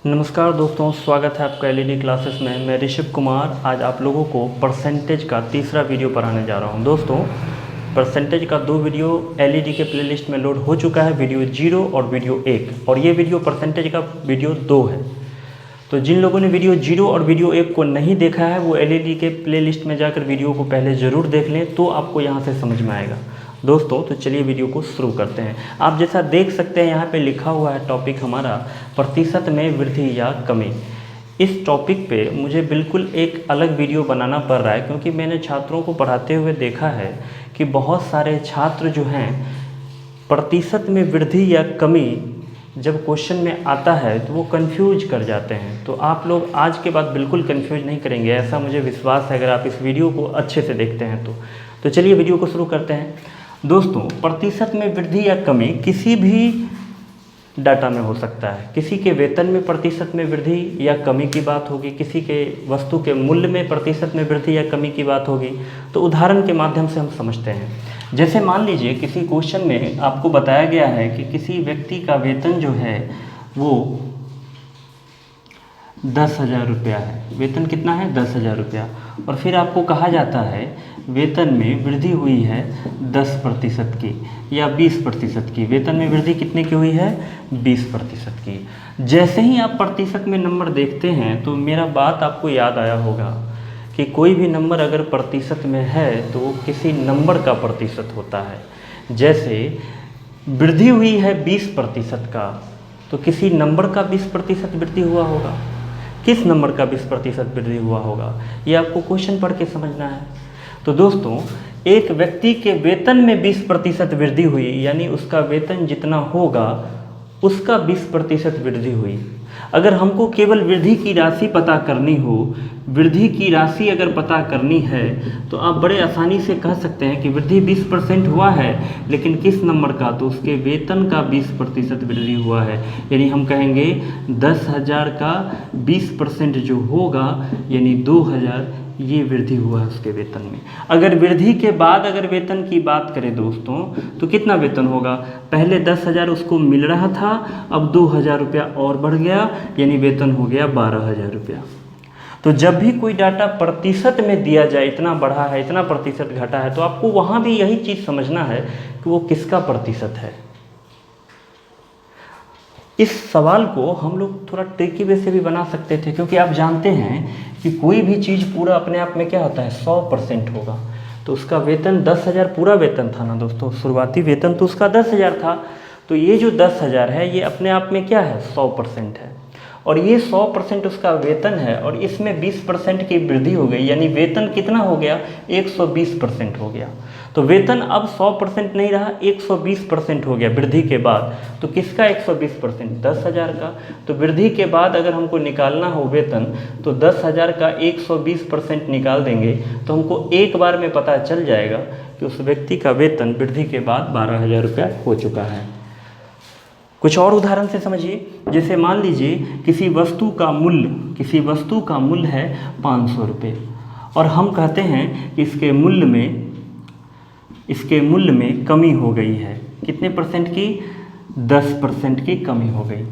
नमस्कार दोस्तों, स्वागत है आपका एलईडी क्लासेस में। मैं ऋषभ कुमार आज आप लोगों को परसेंटेज का तीसरा वीडियो पढ़ाने जा रहा हूं। दोस्तों, परसेंटेज का 2 वीडियो एलईडी के प्लेलिस्ट में लोड हो चुका है, वीडियो 0 और वीडियो 1, और ये वीडियो परसेंटेज का वीडियो 2 है। तो जिन लोगों ने वीडियो 0 और वीडियो 1 को नहीं देखा है वो एलईडी के प्लेलिस्ट में जाकर वीडियो को पहले ज़रूर देख लें, तो आपको यहाँ से समझ में आएगा। दोस्तों, तो चलिए वीडियो को शुरू करते हैं। आप जैसा देख सकते हैं यहाँ पे लिखा हुआ है टॉपिक हमारा प्रतिशत में वृद्धि या कमी। इस टॉपिक पे मुझे बिल्कुल एक अलग वीडियो बनाना पड़ रहा है, क्योंकि मैंने छात्रों को पढ़ाते हुए देखा है कि बहुत सारे छात्र जो हैं प्रतिशत में वृद्धि या कमी जब क्वेश्चन में आता है तो वो कंफ्यूज कर जाते हैं। तो आप लोग आज के बाद बिल्कुल कंफ्यूज नहीं करेंगे, ऐसा मुझे विश्वास है अगर आप इस वीडियो को अच्छे से देखते हैं तो चलिए वीडियो को शुरू करते हैं। दोस्तों, प्रतिशत में वृद्धि या कमी किसी भी डाटा में हो सकता है। किसी के वेतन में प्रतिशत में वृद्धि या कमी की बात होगी, किसी के वस्तु के मूल्य में प्रतिशत में वृद्धि या कमी की बात होगी। तो उदाहरण के माध्यम से हम समझते हैं। जैसे मान लीजिए किसी क्वेश्चन में आपको बताया गया है कि किसी व्यक्ति का वेतन जो है वो 10,000 रुपया है। वेतन कितना है? 10,000 रुपया। और फिर आपको कहा जाता है वेतन में वृद्धि हुई है 10% की या 20% की। वेतन में वृद्धि कितने की हुई है? 20% की। जैसे ही आप प्रतिशत में नंबर देखते हैं तो मेरा बात आपको याद आया होगा कि कोई भी नंबर अगर प्रतिशत में है तो वो किसी नंबर का प्रतिशत होता है। जैसे वृद्धि हुई है 20% का, तो किसी नंबर का 20% वृद्धि हुआ होगा। किस नंबर का 20% वृद्धि हुआ होगा, ये आपको क्वेश्चन पढ़ के समझना है। तो दोस्तों, एक व्यक्ति के वेतन में 20% वृद्धि हुई, यानी उसका वेतन जितना होगा उसका 20% वृद्धि हुई। अगर हमको केवल वृद्धि की राशि पता करनी हो, वृद्धि की राशि अगर पता करनी है तो आप बड़े आसानी से कह सकते हैं कि वृद्धि 20% हुआ है, लेकिन किस नंबर का? तो उसके वेतन का 20% वृद्धि हुआ है। यानी हम कहेंगे 10,000 का 20% जो होगा यानी 2,000, ये वृद्धि हुआ है उसके वेतन में। अगर वृद्धि के बाद अगर वेतन की बात करें दोस्तों, तो कितना वेतन होगा? पहले 10,000 उसको मिल रहा था, अब 2,000 रुपया और बढ़ गया, यानी वेतन हो गया 12,000 रुपया। तो जब भी कोई डाटा प्रतिशत में दिया जाए, इतना बढ़ा है, इतना प्रतिशत घटा है, तो आपको वहाँ भी यही चीज़ समझना है कि वो किसका प्रतिशत है। इस सवाल को हम लोग थोड़ा ट्रिकी वे से भी बना सकते थे, क्योंकि आप जानते हैं कि कोई भी चीज़ पूरा अपने आप में क्या होता है? 100% होगा। तो उसका वेतन 10,000 पूरा वेतन था ना दोस्तों, शुरुआती वेतन तो उसका 10,000 था। तो ये जो 10,000 है ये अपने आप में क्या है? 100% है। और ये 100% उसका वेतन है, और इसमें 20% की वृद्धि हो गई, यानी वेतन कितना हो गया? 120% हो गया। तो वेतन अब 100% नहीं रहा, 120% हो गया वृद्धि के बाद। तो किसका 120%? 10,000 का। तो वृद्धि के बाद अगर हमको निकालना हो वेतन, तो 10,000 का 120% निकाल देंगे तो हमको एक बार में पता चल जाएगा कि उस व्यक्ति का वेतन वृद्धि के बाद 12,000 रुपया हो चुका है। कुछ और उदाहरण से समझिए। जैसे मान लीजिए किसी वस्तु का मूल्य है 500 रुपये, और हम कहते हैं कि इसके मूल्य में कमी हो गई है। कितने परसेंट की? 10% की कमी हो गई।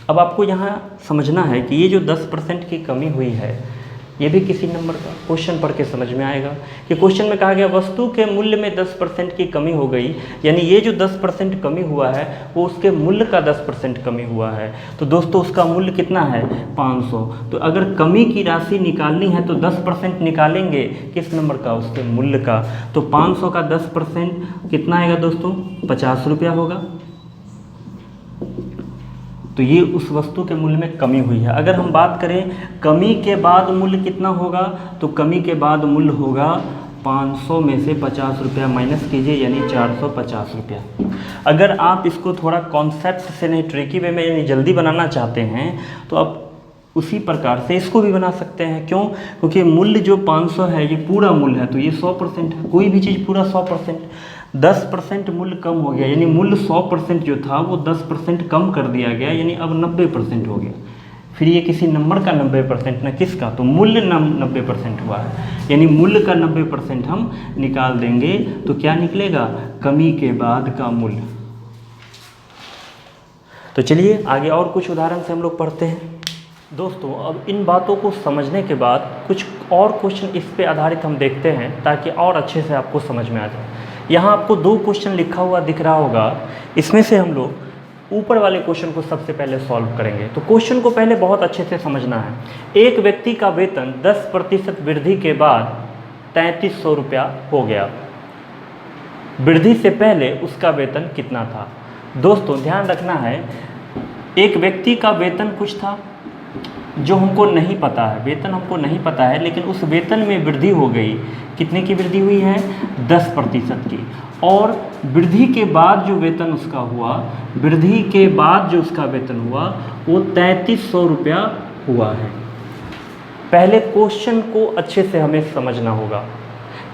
अब आपको यहाँ समझना है कि ये जो 10% की कमी हुई है ये भी किसी नंबर का, क्वेश्चन पढ़ के समझ में आएगा कि क्वेश्चन में कहा गया वस्तु के मूल्य में 10% की कमी हो गई, यानी ये जो 10% कमी हुआ है वो उसके मूल्य का 10% कमी हुआ है। तो दोस्तों, उसका मूल्य कितना है? 500। तो अगर कमी की राशि निकालनी है तो 10% निकालेंगे किस नंबर का? उसके मूल्य का। तो 500 का 10% कितना आएगा दोस्तों? 50 रुपया होगा। तो ये उस वस्तु के मूल्य में कमी हुई है। अगर हम बात करें कमी के बाद मूल्य कितना होगा, तो कमी के बाद मूल्य होगा 500 में से 50 रुपया माइनस कीजिए, यानी 450 रुपया। अगर आप इसको थोड़ा कॉन्सेप्ट से नहीं, ट्रिकी वे में यानी जल्दी बनाना चाहते हैं तो आप उसी प्रकार से इसको भी बना सकते हैं। क्यों? क्योंकि मूल्य जो 500 है ये पूरा मूल्य है, तो ये 100% है। कोई भी चीज़ पूरा 100%, 10% मूल्य कम हो गया, यानी मूल्य 100% जो था वो 10% कम कर दिया गया, यानी अब 90% हो गया। फिर ये किसी नंबर का 90% ना किसका? तो मूल्य 90% हुआ है, यानी मूल्य का 90% हम निकाल देंगे तो क्या निकलेगा? कमी के बाद का मूल्य। तो चलिए आगे और कुछ उदाहरण से हम लोग पढ़ते हैं। दोस्तों अब इन बातों को समझने के बाद कुछ और क्वेश्चन इस पे आधारित हम देखते हैं ताकि और अच्छे से आपको समझ में आ जाए। यहाँ आपको 2 क्वेश्चन लिखा हुआ दिख रहा होगा, इसमें से हम लोग ऊपर वाले क्वेश्चन को सबसे पहले सॉल्व करेंगे। तो क्वेश्चन को पहले बहुत अच्छे से समझना है। एक व्यक्ति का वेतन 10% वृद्धि के बाद 3300 रुपया हो गया। वृद्धि से पहले उसका वेतन कितना था? दोस्तों ध्यान रखना है, एक व्यक्ति का वेतन कुछ था जो हमको नहीं पता है, वेतन हमको नहीं पता है, लेकिन उस वेतन में वृद्धि हो गई। कितने की वृद्धि हुई है? 10% की। और वृद्धि के बाद जो वेतन उसका हुआ, वृद्धि के बाद जो उसका वेतन हुआ वो 3300 रुपया हुआ है। पहले क्वेश्चन को अच्छे से हमें समझना होगा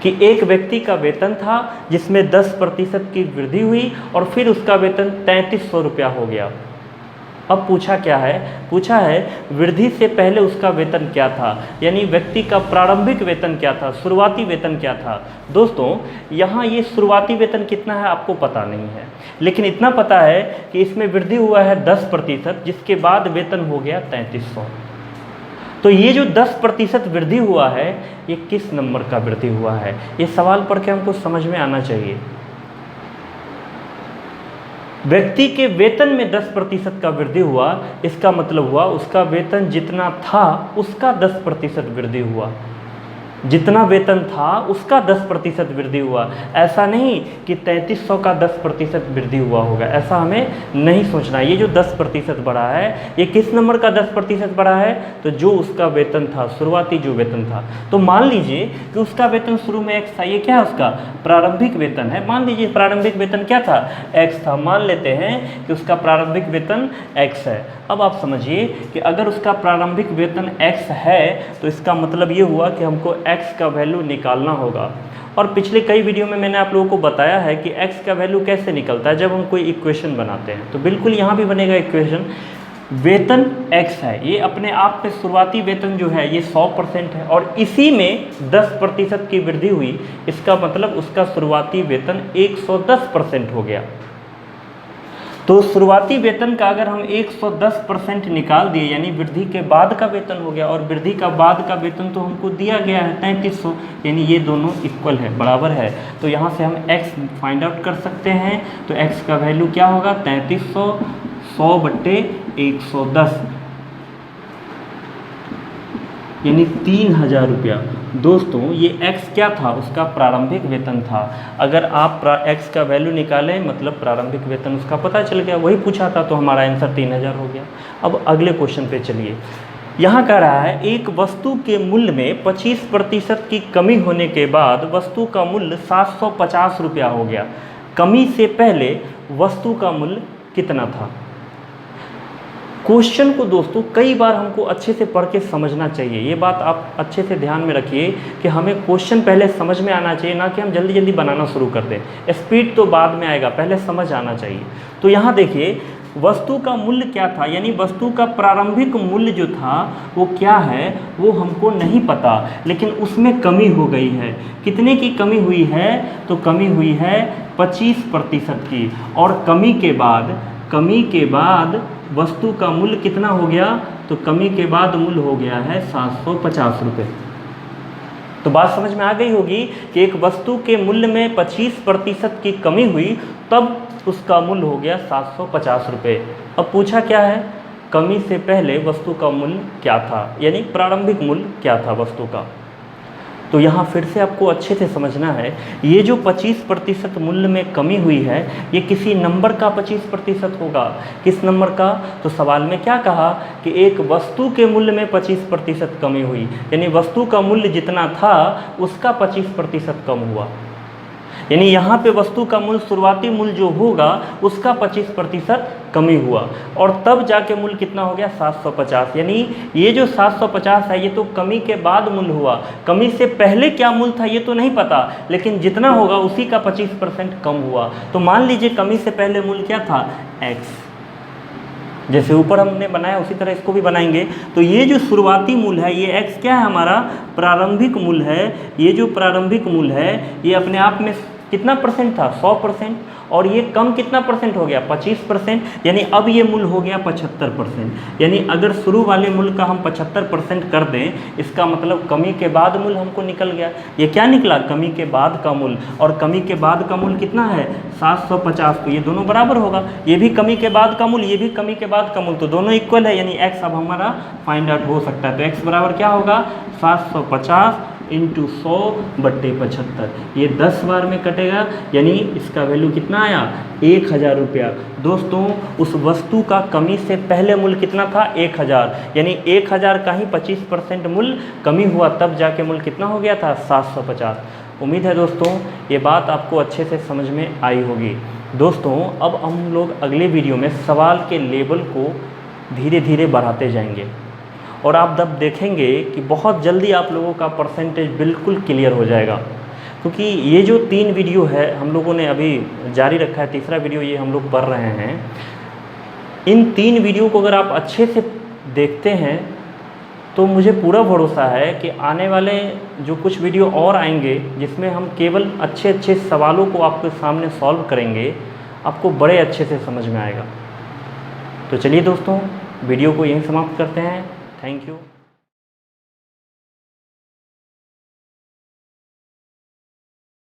कि एक व्यक्ति का वेतन था जिसमें 10% की वृद्धि हुई और फिर उसका वेतन 3300 रुपया हो गया। अब पूछा क्या है? पूछा है वृद्धि से पहले उसका वेतन क्या था, यानी व्यक्ति का प्रारंभिक वेतन क्या था, शुरुआती वेतन क्या था। दोस्तों यहाँ ये शुरुआती वेतन कितना है आपको पता नहीं है, लेकिन इतना पता है कि इसमें वृद्धि हुआ है 10%, जिसके बाद वेतन हो गया 3300। तो ये जो 10% वृद्धि हुआ है ये किस नंबर का वृद्धि हुआ है? ये सवाल पढ़ के हमको समझ में आना चाहिए। व्यक्ति के वेतन में 10% का वृद्धि हुआ, इसका मतलब हुआ उसका वेतन जितना था उसका 10% वृद्धि हुआ। जितना वेतन था उसका 10% वृद्धि हुआ। ऐसा नहीं कि 3300 का 10% वृद्धि हुआ होगा, ऐसा हमें नहीं सोचना। ये जो 10% बढ़ा है ये किस नंबर का 10% बढ़ा है? तो जो उसका वेतन था, शुरुआती जो वेतन था। तो मान लीजिए कि उसका वेतन शुरू में x था, ये क्या है? उसका प्रारंभिक वेतन है। मान लीजिए प्रारंभिक वेतन क्या था? x था। मान लेते हैं कि उसका प्रारंभिक वेतन x है। अब आप समझिए कि अगर उसका प्रारंभिक वेतन x है तो इसका मतलब ये हुआ कि हमको x का वैल्यू निकालना होगा। और पिछले कई वीडियो में मैंने आप लोगों को बताया है कि x का वैल्यू कैसे निकलता है जब हम कोई इक्वेशन बनाते हैं। तो बिल्कुल यहाँ भी बनेगा इक्वेशन। वेतन x है, ये अपने आप में शुरुआती वेतन जो है ये 100% है और इसी में 10% की वृद्धि हुई, इसका मतलब उसका शुरुआती वेतन 110% हो गया। तो शुरुआती वेतन का अगर हम 110% निकाल दिए यानी वृद्धि के बाद का वेतन हो गया, और वृद्धि का बाद का वेतन तो हमको दिया गया है 3300, यानी ये दोनों इक्वल है, बराबर है। तो यहाँ से हम x फाइंड आउट कर सकते हैं। तो x का वैल्यू क्या होगा? 3300 100/110 यानी 3000 रुपया। दोस्तों ये x क्या था? उसका प्रारंभिक वेतन था। अगर आप x का वैल्यू निकालें मतलब प्रारंभिक वेतन उसका पता चल गया, वही पूछा था, तो हमारा आंसर 3000 हो गया। अब अगले क्वेश्चन पे चलिए। यहाँ कह रहा है एक वस्तु के मूल्य में 25% की कमी होने के बाद वस्तु का मूल्य 750 रुपया हो गया। कमी से पहले वस्तु का मूल्य कितना था? क्वेश्चन को दोस्तों कई बार हमको अच्छे से पढ़ के समझना चाहिए। ये बात आप अच्छे से ध्यान में रखिए कि हमें क्वेश्चन पहले समझ में आना चाहिए, ना कि हम जल्दी जल्दी बनाना शुरू कर दें। स्पीड तो बाद में आएगा, पहले समझ आना चाहिए। तो यहाँ देखिए वस्तु का मूल्य क्या था, यानी वस्तु का प्रारंभिक मूल्य जो था वो क्या है वो हमको नहीं पता, लेकिन उसमें कमी हो गई है। कितने की कमी हुई है? तो कमी हुई है 25% की। और कमी के बाद वस्तु का मूल्य कितना हो गया? तो कमी के बाद मूल्य हो गया है 750 रुपये। तो बात समझ में आ गई होगी कि एक वस्तु के मूल्य में 25% की कमी हुई तब उसका मूल्य हो गया 750 रुपये। अब पूछा क्या है? कमी से पहले वस्तु का मूल्य क्या था, यानी प्रारंभिक मूल्य क्या था वस्तु का। तो यहाँ फिर से आपको अच्छे से समझना है, ये जो 25% मूल्य में कमी हुई है ये किसी नंबर का 25% होगा। किस नंबर का? तो सवाल में क्या कहा कि एक वस्तु के मूल्य में 25% कमी हुई, यानी वस्तु का मूल्य जितना था उसका 25% कम हुआ। यानी यहाँ पे वस्तु का मूल्य, शुरुआती मूल्य जो होगा उसका 25% कमी हुआ, और तब जाके मूल्य कितना हो गया? 750। यानी ये जो 750 है ये तो कमी के बाद मूल्य हुआ, कमी से पहले क्या मूल्य था ये तो नहीं पता, लेकिन जितना होगा उसी का 25% कम हुआ। तो मान लीजिए कमी से पहले मूल्य क्या था? x। जैसे ऊपर हमने बनाया उसी तरह इसको भी बनाएंगे। तो ये जो शुरुआती मूल्य है ये x क्या है? हमारा प्रारंभिक मूल्य है। ये जो प्रारंभिक मूल्य है ये अपने आप में कितना परसेंट था 100%, और ये कम कितना परसेंट हो गया 25%, यानी अब ये मूल हो गया 75%। यानी अगर शुरू वाले मूल का हम 75% कर दें, इसका मतलब कमी के बाद मूल हमको निकल गया। ये क्या निकला, कमी के बाद का मूल, और कमी के बाद का मूल कितना है 750, तो ये दोनों बराबर होगा, ये भी कमी के बाद का मूल, ये भी कमी के बाद का मूल, तो दोनों इक्वल है, यानी x अब हमारा फाइंड आउट हो सकता है। तो x बराबर क्या होगा 750 इंटू 100/75, ये 10 बार में कटेगा, यानी इसका वैल्यू कितना आया 1000 रुपया। दोस्तों उस वस्तु का कमी से पहले मूल्य कितना था 1000, यानी 1000 का ही 25% मूल्य कमी हुआ, तब जाके मूल्य कितना हो गया था 750। उम्मीद है दोस्तों ये बात आपको अच्छे से समझ में आई होगी। दोस्तों अब हम लोग अगले वीडियो में सवाल के लेवल को धीरे धीरे बढ़ाते जाएंगे, और आप तब देखेंगे कि बहुत जल्दी आप लोगों का परसेंटेज बिल्कुल क्लियर हो जाएगा। क्योंकि ये जो 3 वीडियो है हम लोगों ने अभी जारी रखा है, तीसरा वीडियो ये हम लोग पढ़ रहे हैं, इन 3 वीडियो को अगर आप अच्छे से देखते हैं तो मुझे पूरा भरोसा है कि आने वाले जो कुछ वीडियो और आएंगे जिसमें हम केवल अच्छे अच्छे सवालों को आपके सामने सॉल्व करेंगे, आपको बड़े अच्छे से समझ में आएगा। तो चलिए दोस्तों वीडियो को यहीं समाप्त करते हैं। Thank you.